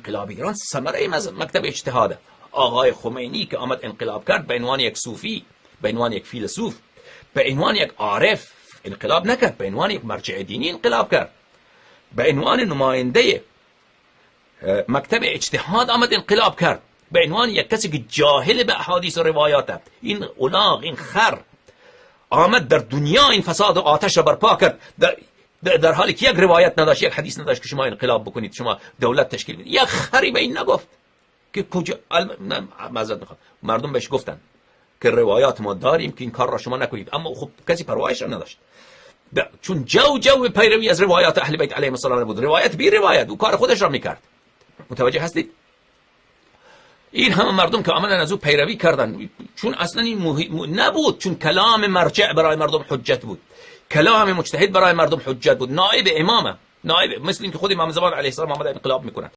انقلاب ایران ثمره مکتب اجتهاده. آقای خمینی که آمد انقلاب کرد به عنوان یک صوفی، به عنوان یک فیلسوف، به عنوان یک عارف انقلاب نکرد، به عنوان یک مرجع دینی انقلاب کرد، به عنوان نماینده مکتب اجتهاد آمد انقلاب کرد، به عنوان یک کسی که جاهل به احادیث و روایات. این الاغ، این خر آمد در دنیا این فساد و آتش را برپا کرد، در حالی که یک روایت نداشت، یک حدیث نداشت که شما انقلاب بکنید، شما دولت تشکیل بدید. یک خری به این نگفت که کجا. معذرت میخوام، مردم بهش گفتن که روایات ما داریم که این کار را شما نکنید، اما خب کسی پرواش را نداشت، چون جو پیروی از روایات اهل بیت علیهم السلام بود. روایت بی روایت او کار خودش را میکرد. متوجه هستید؟ این همه مردم که آمدن از او پیروی کردن، چون اصلا این نبود، چون کلام مرجع برای مردم حجت بود، کلام مجتهد برای مردم حجت بود. نائب امامه، نائب، مثل این که خود امام زمان علیه السلام آمده انقلاب میکنه.